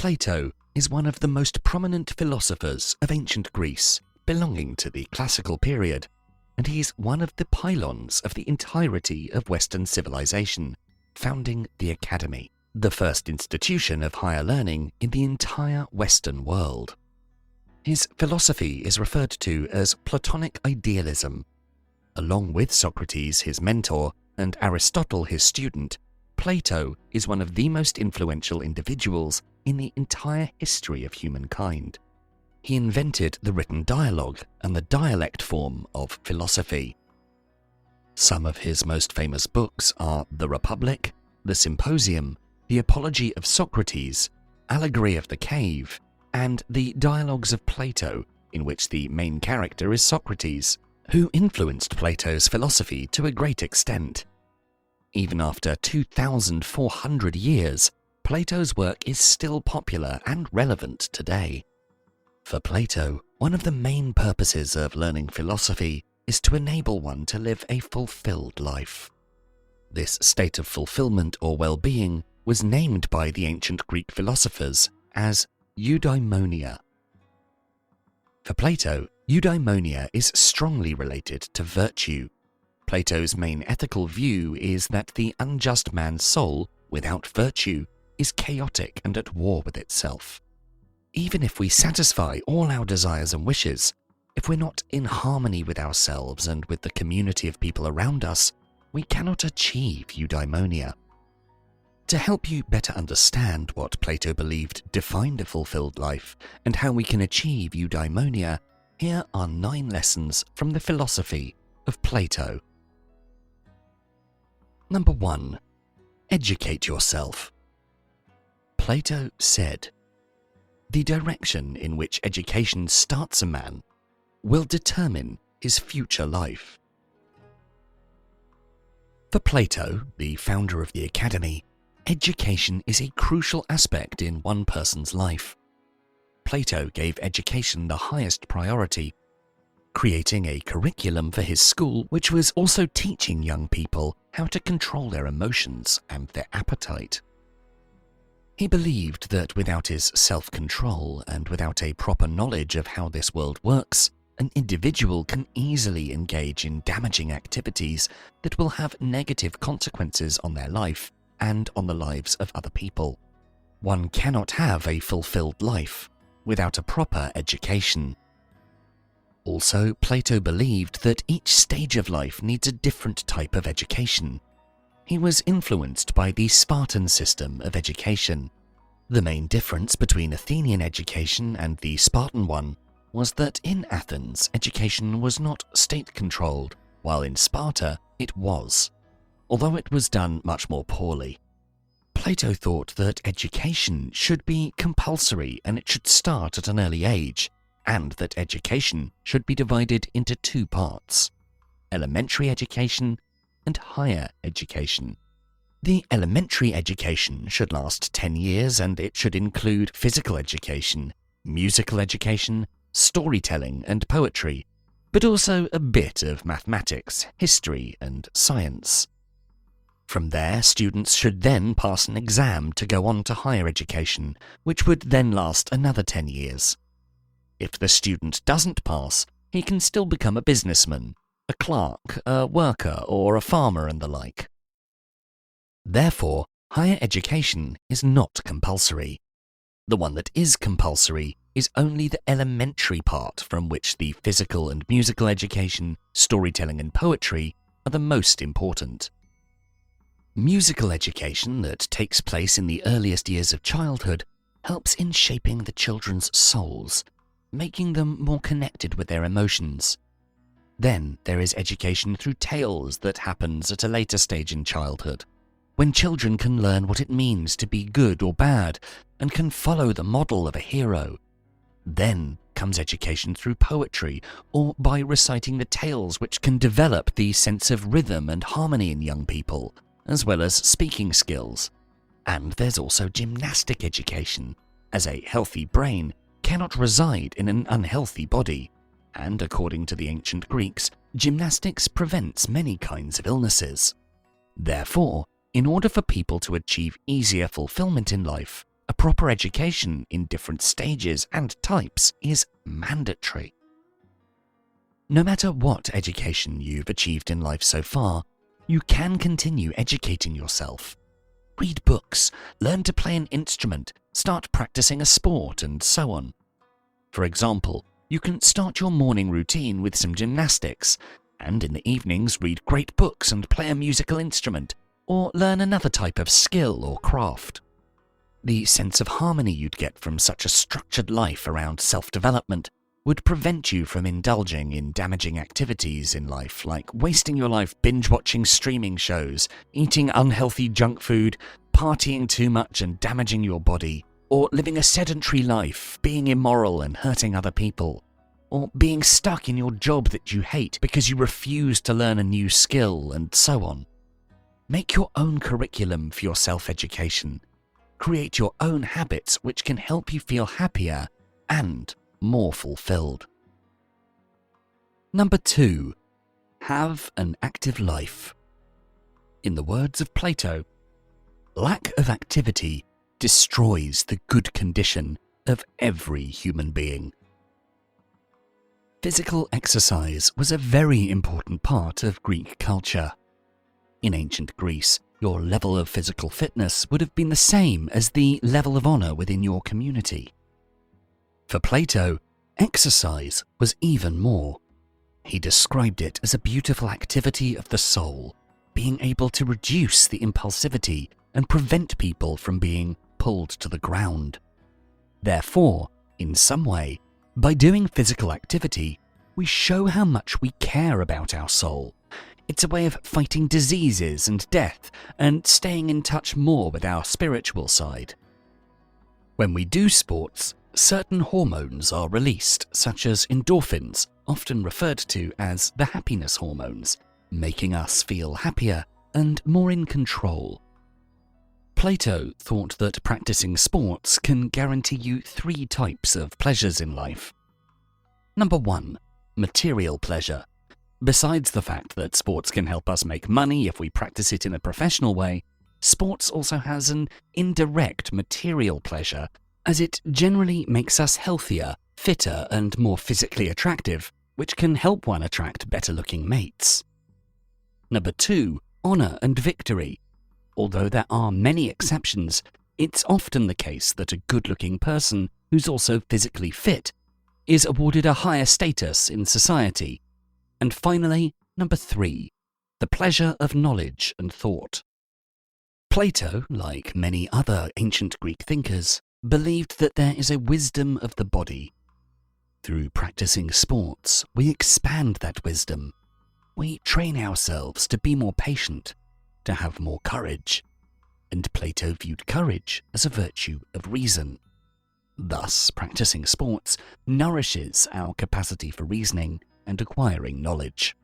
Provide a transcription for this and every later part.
Plato is one of the most prominent philosophers of ancient Greece, belonging to the classical period, and he is one of the pylons of the entirety of Western civilization, founding the Academy, the first institution of higher learning in the entire Western world. His philosophy is referred to as Platonic Idealism. Along with Socrates, his mentor, and Aristotle, his student, Plato is one of the most influential individuals in the entire history of humankind. He invented the written dialogue and the dialect form of philosophy. Some of his most famous books are The Republic, The Symposium, The Apology of Socrates, Allegory of the Cave, and The Dialogues of Plato, in which the main character is Socrates, who influenced Plato's philosophy to a great extent. Even after 2,400 years, Plato's work is still popular and relevant today. For Plato, one of the main purposes of learning philosophy is to enable one to live a fulfilled life. This state of fulfillment or well-being was named by the ancient Greek philosophers as eudaimonia. For Plato, eudaimonia is strongly related to virtue. Plato's main ethical view is that the unjust man's soul, without virtue, is chaotic and at war with itself. Even if we satisfy all our desires and wishes, if we're not in harmony with ourselves and with the community of people around us, we cannot achieve eudaimonia. To help you better understand what Plato believed defined a fulfilled life and how we can achieve eudaimonia, here are 9 lessons from the philosophy of Plato. Number 1. Educate yourself. Plato said, "The direction in which education starts a man will determine his future life." For Plato, the founder of the Academy, education is a crucial aspect in one person's life. Plato gave education the highest priority, creating a curriculum for his school which was also teaching young people how to control their emotions and their appetite. He believed that without his self-control and without a proper knowledge of how this world works, an individual can easily engage in damaging activities that will have negative consequences on their life and on the lives of other people. One cannot have a fulfilled life without a proper education. Also, Plato believed that each stage of life needs a different type of education. He was influenced by the Spartan system of education. The main difference between Athenian education and the Spartan one was that in Athens, education was not state-controlled, while in Sparta it was, although it was done much more poorly. Plato thought that education should be compulsory and it should start at an early age, and that education should be divided into 2 parts: elementary education and higher education. The elementary education should last 10 years and it should include physical education, musical education, storytelling and poetry, but also a bit of mathematics, history and science. From there, students should then pass an exam to go on to higher education, which would then last another 10 years. If the student doesn't pass, he can still become a businessman, a clerk, a worker, or a farmer and the like. Therefore, higher education is not compulsory. The one that is compulsory is only the elementary part, from which the physical and musical education, storytelling and poetry are the most important. Musical education that takes place in the earliest years of childhood helps in shaping the children's souls, making them more connected with their emotions. Then there is education through tales that happens at a later stage in childhood, when children can learn what it means to be good or bad and can follow the model of a hero. Then comes education through poetry or by reciting the tales, which can develop the sense of rhythm and harmony in young people, as well as speaking skills. And there's also gymnastic education, as a healthy brain cannot reside in an unhealthy body, and according to the ancient Greeks, gymnastics prevents many kinds of illnesses. Therefore, in order for people to achieve easier fulfillment in life, a proper education in different stages and types is mandatory. No matter what education you've achieved in life so far, you can continue educating yourself. Read books, learn to play an instrument, start practicing a sport, and so on. For example, you can start your morning routine with some gymnastics, and in the evenings read great books and play a musical instrument, or learn another type of skill or craft. The sense of harmony you'd get from such a structured life around self-development would prevent you from indulging in damaging activities in life, like wasting your life binge-watching streaming shows, eating unhealthy junk food, partying too much and damaging your body, or living a sedentary life, being immoral and hurting other people, or being stuck in your job that you hate because you refuse to learn a new skill, and so on. Make your own curriculum for your self-education. Create your own habits which can help you feel happier and more fulfilled. Number 2. Have an active life. In the words of Plato, lack of activity destroys the good condition of every human being. Physical exercise was a very important part of Greek culture. In ancient Greece, your level of physical fitness would have been the same as the level of honor within your community. For Plato, exercise was even more. He described it as a beautiful activity of the soul, being able to reduce the impulsivity and prevent people from being pulled to the ground. Therefore, in some way, by doing physical activity, we show how much we care about our soul. It's a way of fighting diseases and death and staying in touch more with our spiritual side. When we do sports, certain hormones are released, such as endorphins, often referred to as the happiness hormones, making us feel happier and more in control. Plato thought that practicing sports can guarantee you 3 types of pleasures in life. Number 1. Material pleasure. Besides the fact that sports can help us make money if we practice it in a professional way, sports also has an indirect material pleasure, as it generally makes us healthier, fitter, and more physically attractive, which can help one attract better-looking mates. Number 2. Honor and victory. Although there are many exceptions, it's often the case that a good-looking person who's also physically fit is awarded a higher status in society. And finally, number 3. The pleasure of knowledge and thought. Plato, like many other ancient Greek thinkers, believed that there is a wisdom of the body. Through practicing sports, we expand that wisdom. We train ourselves to be more patient, to have more courage, and Plato viewed courage as a virtue of reason. Thus, practicing sports nourishes our capacity for reasoning and acquiring knowledge.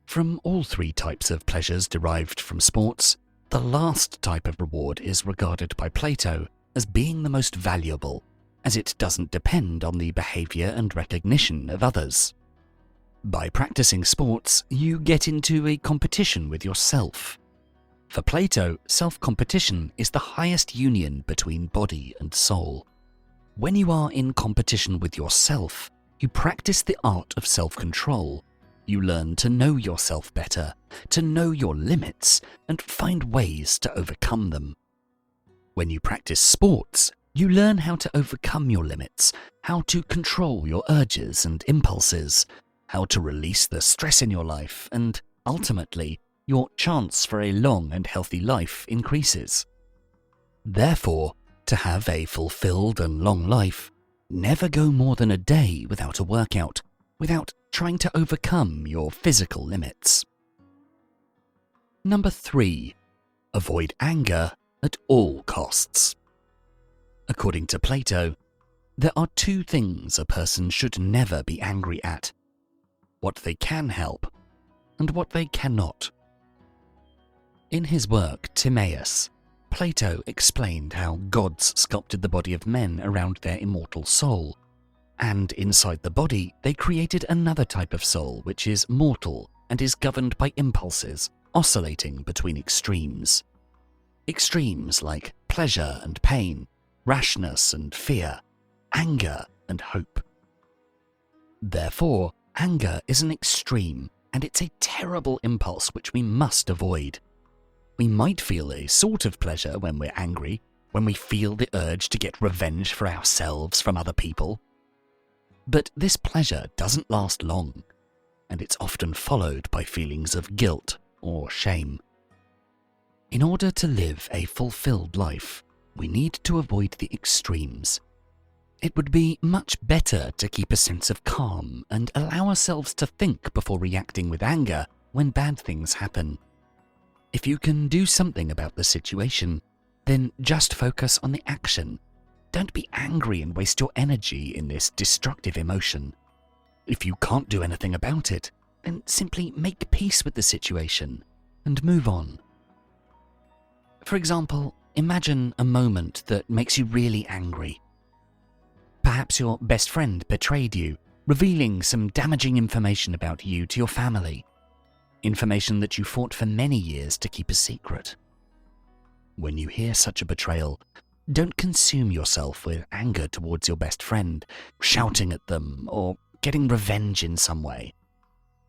From all 3 types of pleasures derived from sports, the last type of reward is regarded by Plato as being the most valuable, as it doesn't depend on the behavior and recognition of others. By practicing sports, you get into a competition with yourself. For Plato, self-competition is the highest union between body and soul. When you are in competition with yourself, you practice the art of self-control. You learn to know yourself better, to know your limits, and find ways to overcome them. When you practice sports, you learn how to overcome your limits, how to control your urges and impulses, how to release the stress in your life, and ultimately, your chance for a long and healthy life increases. Therefore, to have a fulfilled and long life, never go more than a day without a workout, without trying to overcome your physical limits. Number 3. Avoid anger at all costs. According to Plato, there are 2 things a person should never be angry at: what they can help and what they cannot. In his work Timaeus, Plato explained how gods sculpted the body of men around their immortal soul, and inside the body they created another type of soul which is mortal and is governed by impulses, oscillating between extremes. Extremes like pleasure and pain, rashness and fear, anger and hope. Therefore, anger is an extreme, and it's a terrible impulse which we must avoid. We might feel a sort of pleasure when we're angry, when we feel the urge to get revenge for ourselves from other people. But this pleasure doesn't last long, and it's often followed by feelings of guilt or shame. In order to live a fulfilled life, we need to avoid the extremes. It would be much better to keep a sense of calm and allow ourselves to think before reacting with anger when bad things happen. If you can do something about the situation, then just focus on the action. Don't be angry and waste your energy in this destructive emotion. If you can't do anything about it, then simply make peace with the situation and move on. For example, imagine a moment that makes you really angry. Perhaps your best friend betrayed you, revealing some damaging information about you to your family. Information that you fought for many years to keep a secret. When you hear such a betrayal, don't consume yourself with anger towards your best friend, shouting at them or getting revenge in some way.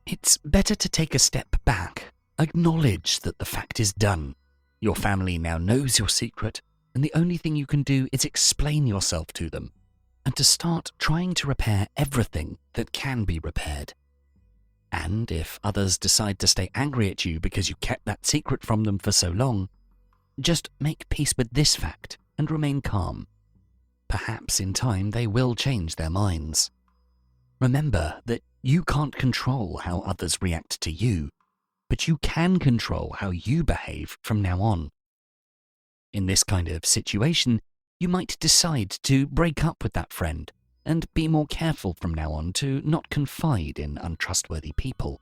It's better to take a step back, acknowledge that the fact is done. Your family now knows your secret, and the only thing you can do is explain yourself to them, and to start trying to repair everything that can be repaired. And if others decide to stay angry at you because you kept that secret from them for so long, just make peace with this fact and remain calm. Perhaps in time they will change their minds. Remember that you can't control how others react to you, but you can control how you behave from now on. In this kind of situation, you might decide to break up with that friend and be more careful from now on to not confide in untrustworthy people.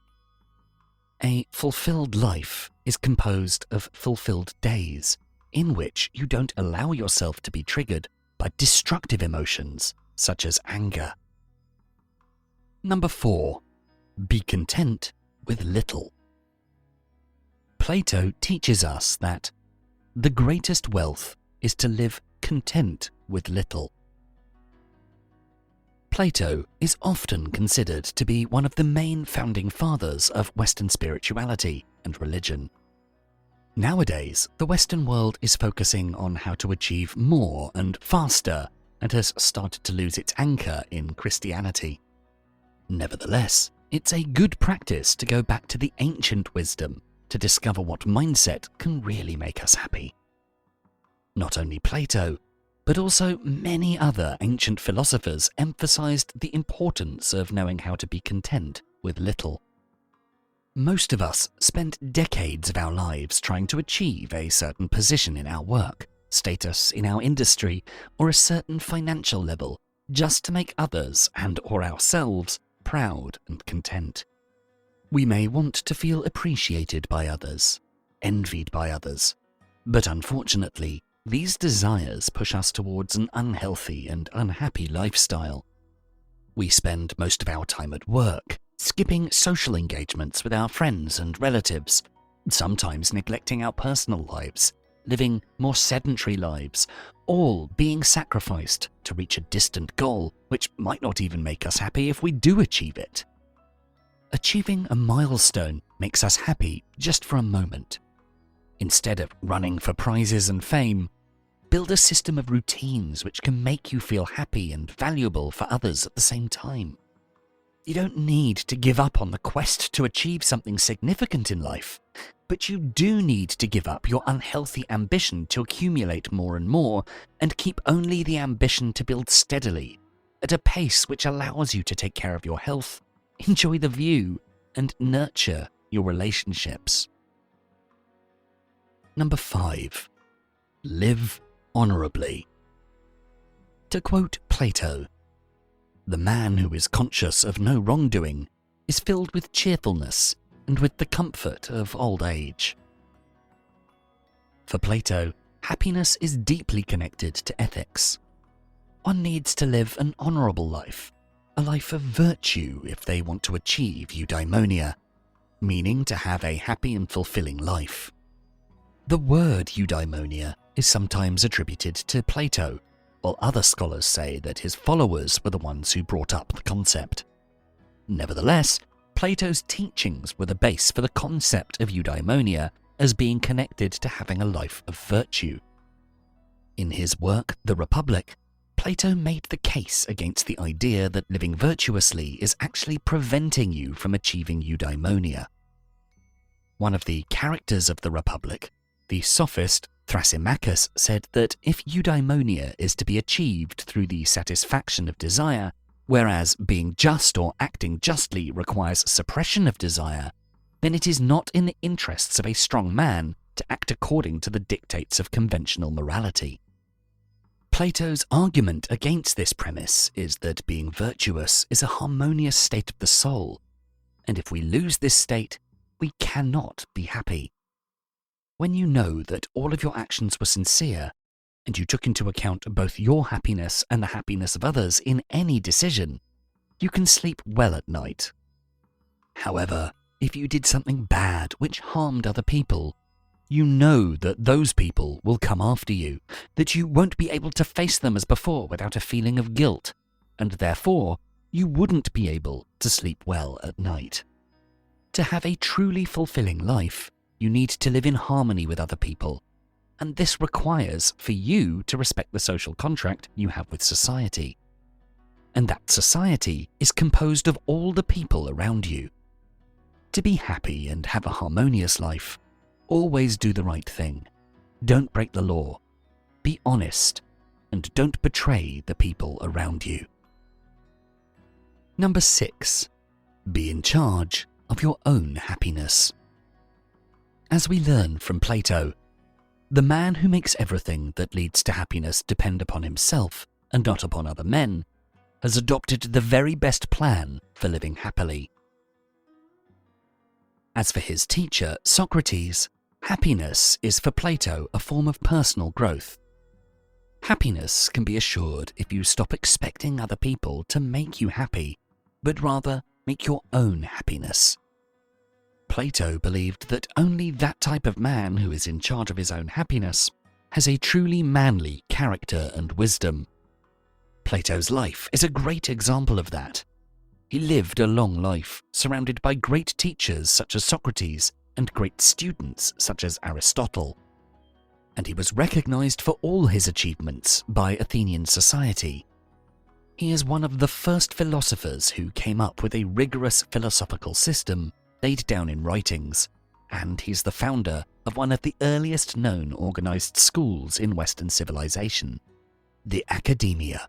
A fulfilled life is composed of fulfilled days, in which you don't allow yourself to be triggered by destructive emotions such as anger. Number 4. Be content with little. Plato teaches us that the greatest wealth is to live content with little. Plato is often considered to be one of the main founding fathers of Western spirituality and religion. Nowadays, the Western world is focusing on how to achieve more and faster and has started to lose its anchor in Christianity. Nevertheless, it's a good practice to go back to the ancient wisdom to discover what mindset can really make us happy. Not only Plato, but also many other ancient philosophers emphasized the importance of knowing how to be content with little. Most of us spend decades of our lives trying to achieve a certain position in our work, status in our industry, or a certain financial level, just to make others and/or ourselves proud and content. We may want to feel appreciated by others, envied by others, but unfortunately, these desires push us towards an unhealthy and unhappy lifestyle. We spend most of our time at work, skipping social engagements with our friends and relatives, sometimes neglecting our personal lives, living more sedentary lives, all being sacrificed to reach a distant goal which might not even make us happy if we do achieve it. Achieving a milestone makes us happy just for a moment. Instead of running for prizes and fame, build a system of routines which can make you feel happy and valuable for others at the same time. You don't need to give up on the quest to achieve something significant in life, but you do need to give up your unhealthy ambition to accumulate more and more and keep only the ambition to build steadily, at a pace which allows you to take care of your health, enjoy the view, and nurture your relationships. Number 5. Live honorably. To quote Plato, "The man who is conscious of no wrongdoing is filled with cheerfulness and with the comfort of old age." For Plato, happiness is deeply connected to ethics. One needs to live an honorable life, a life of virtue if they want to achieve eudaimonia, meaning to have a happy and fulfilling life. The word eudaimonia is sometimes attributed to Plato, while other scholars say that his followers were the ones who brought up the concept. Nevertheless, Plato's teachings were the base for the concept of eudaimonia as being connected to having a life of virtue. In his work, The Republic, Plato made the case against the idea that living virtuously is actually preventing you from achieving eudaimonia. One of the characters of The Republic, the sophist Thrasymachus, said that if eudaimonia is to be achieved through the satisfaction of desire, whereas being just or acting justly requires suppression of desire, then it is not in the interests of a strong man to act according to the dictates of conventional morality. Plato's argument against this premise is that being virtuous is a harmonious state of the soul, and if we lose this state, we cannot be happy. When you know that all of your actions were sincere, and you took into account both your happiness and the happiness of others in any decision, you can sleep well at night. However, if you did something bad which harmed other people, you know that those people will come after you, that you won't be able to face them as before without a feeling of guilt, and therefore you wouldn't be able to sleep well at night. To have a truly fulfilling life, you need to live in harmony with other people, and this requires for you to respect the social contract you have with society. And that society is composed of all the people around you. To be happy and have a harmonious life, always do the right thing. Don't break the law. Be honest, and don't betray the people around you. Number 6. Be in charge of your own happiness. As we learn from Plato, the man who makes everything that leads to happiness depend upon himself and not upon other men has adopted the very best plan for living happily. As for his teacher, Socrates, happiness is for Plato a form of personal growth. Happiness can be assured if you stop expecting other people to make you happy, but rather make your own happiness. Plato believed that only that type of man who is in charge of his own happiness has a truly manly character and wisdom. Plato's life is a great example of that. He lived a long life, surrounded by great teachers such as Socrates and great students such as Aristotle. And he was recognized for all his achievements by Athenian society. He is one of the first philosophers who came up with a rigorous philosophical system laid down in writings, and he's the founder of one of the earliest known organized schools in Western civilization, the Academia.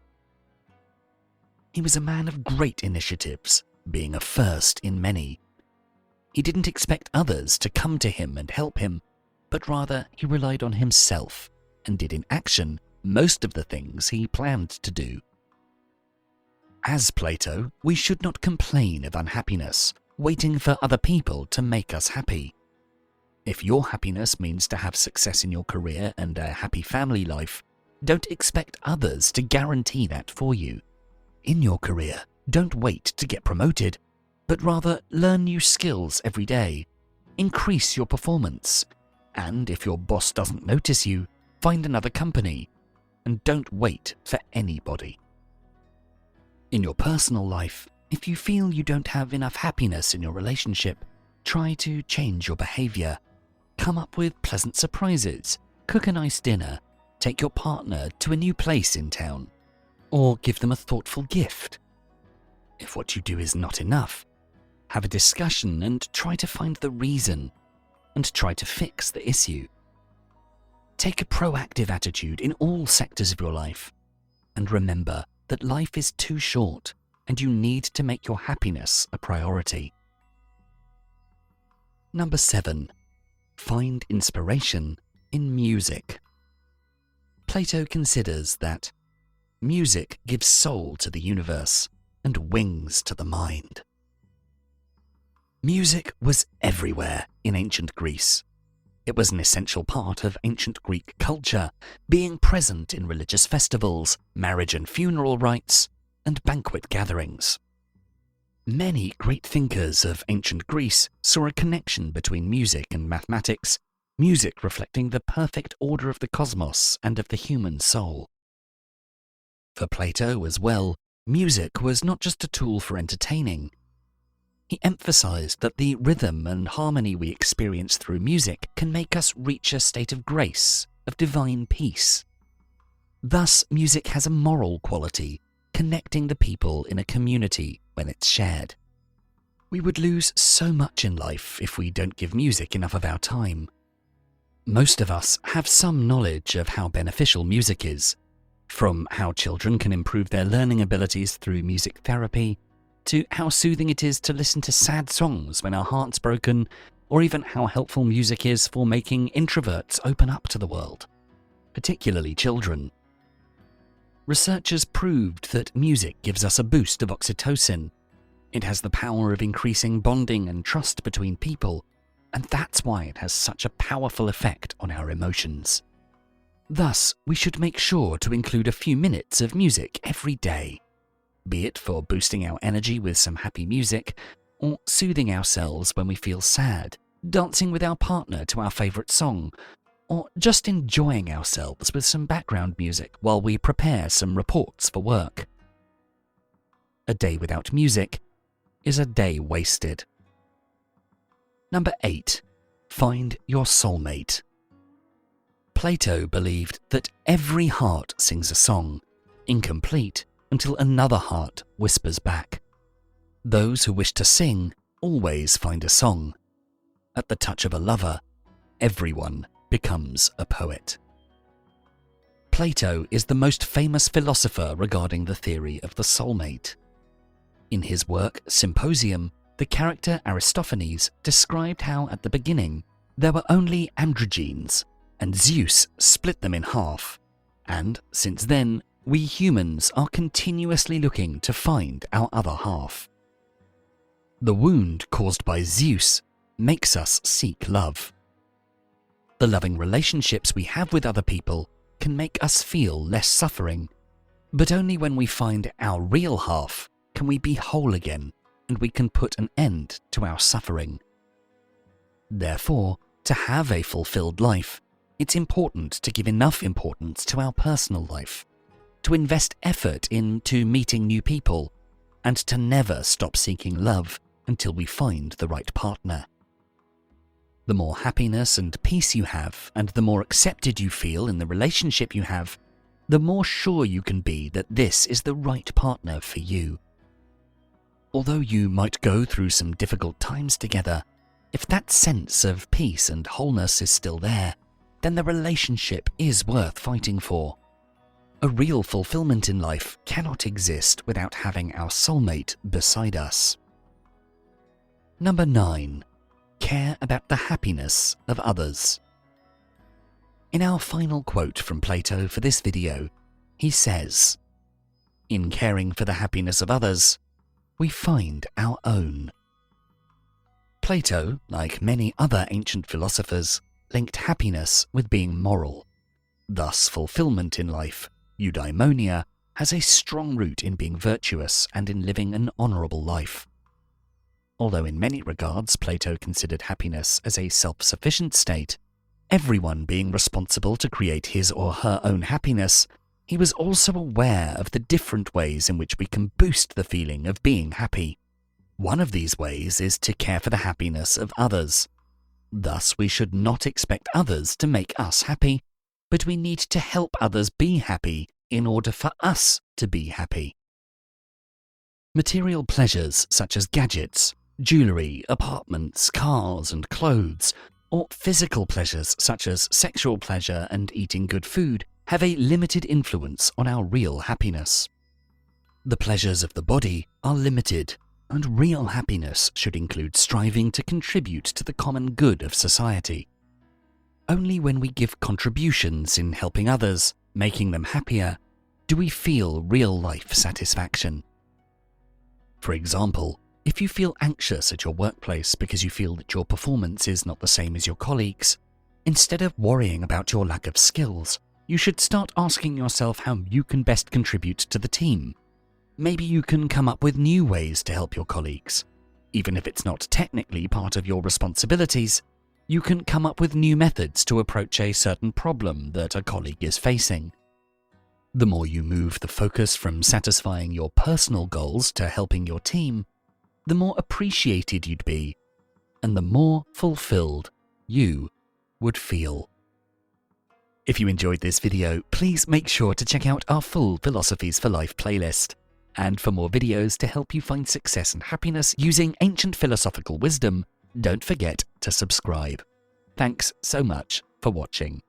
He was a man of great initiatives, being a first in many. He didn't expect others to come to him and help him, but rather he relied on himself and did in action most of the things he planned to do. As Plato, we should not complain of unhappiness, waiting for other people to make us happy. If your happiness means to have success in your career and a happy family life, don't expect others to guarantee that for you. In your career, don't wait to get promoted, but rather learn new skills every day, increase your performance, and if your boss doesn't notice you, find another company, and don't wait for anybody. In your personal life, if you feel you don't have enough happiness in your relationship, try to change your behavior. Come up with pleasant surprises, cook a nice dinner, take your partner to a new place in town, or give them a thoughtful gift. If what you do is not enough, have a discussion and try to find the reason, and try to fix the issue. Take a proactive attitude in all sectors of your life, and remember that life is too short and you need to make your happiness a priority. Number 7. Find inspiration in music. Plato considers that music gives soul to the universe and wings to the mind. Music was everywhere in ancient Greece. It was an essential part of ancient Greek culture, being present in religious festivals, marriage and funeral rites, and banquet gatherings. Many great thinkers of ancient Greece saw a connection between music and mathematics, music reflecting the perfect order of the cosmos and of the human soul. For Plato as well, music was not just a tool for entertaining. He emphasized that the rhythm and harmony we experience through music can make us reach a state of grace, of divine peace. Thus, music has a moral quality, connecting the people in a community when it's shared. We would lose so much in life if we don't give music enough of our time. Most of us have some knowledge of how beneficial music is, from how children can improve their learning abilities through music therapy, to how soothing it is to listen to sad songs when our heart's broken, or even how helpful music is for making introverts open up to the world, particularly children. Researchers proved that music gives us a boost of oxytocin. It has the power of increasing bonding and trust between people, and that's why it has such a powerful effect on our emotions. Thus, we should make sure to include a few minutes of music every day, be it for boosting our energy with some happy music, or soothing ourselves when we feel sad, dancing with our partner to our favourite song, or just enjoying ourselves with some background music while we prepare some reports for work. A day without music is a day wasted. Number 8. Find your soulmate. Plato believed that every heart sings a song, incomplete until another heart whispers back. Those who wish to sing always find a song. At the touch of a lover, everyone becomes a poet. Plato is the most famous philosopher regarding the theory of the soulmate. In his work Symposium, the character Aristophanes described how at the beginning there were only androgynes, and Zeus split them in half, and since then we humans are continuously looking to find our other half. The wound caused by Zeus makes us seek love. The loving relationships we have with other people can make us feel less suffering, but only when we find our real half can we be whole again, and we can put an end to our suffering. Therefore, to have a fulfilled life, it's important to give enough importance to our personal life, to invest effort into meeting new people, and to never stop seeking love until we find the right partner. The more happiness and peace you have, and the more accepted you feel in the relationship you have, the more sure you can be that this is the right partner for you. Although you might go through some difficult times together, if that sense of peace and wholeness is still there, then the relationship is worth fighting for. A real fulfillment in life cannot exist without having our soulmate beside us. Number 9. Care about the happiness of others. In our final quote from Plato for this video, he says, "In caring for the happiness of others, we find our own." Plato, like many other ancient philosophers, linked happiness with being moral. Thus, fulfillment in life, eudaimonia, has a strong root in being virtuous and in living an honourable life. Although in many regards Plato considered happiness as a self-sufficient state, everyone being responsible to create his or her own happiness, he was also aware of the different ways in which we can boost the feeling of being happy. One of these ways is to care for the happiness of others. Thus, we should not expect others to make us happy, but we need to help others be happy in order for us to be happy. Material pleasures such as gadgets, jewellery, apartments, cars and clothes, or physical pleasures such as sexual pleasure and eating good food have a limited influence on our real happiness. The pleasures of the body are limited, and real happiness should include striving to contribute to the common good of society. Only when we give contributions in helping others, making them happier, do we feel real life satisfaction. For example, if you feel anxious at your workplace because you feel that your performance is not the same as your colleagues, instead of worrying about your lack of skills, you should start asking yourself how you can best contribute to the team. Maybe you can come up with new ways to help your colleagues. Even if it's not technically part of your responsibilities, You can come up with new methods to approach a certain problem that a colleague is facing. The more you move the focus from satisfying your personal goals to helping your team, the more appreciated you'd be, and the more fulfilled you would feel. If you enjoyed this video, please make sure to check out our full Philosophies for Life playlist. And for more videos to help you find success and happiness using ancient philosophical wisdom, don't forget to subscribe. Thanks so much for watching.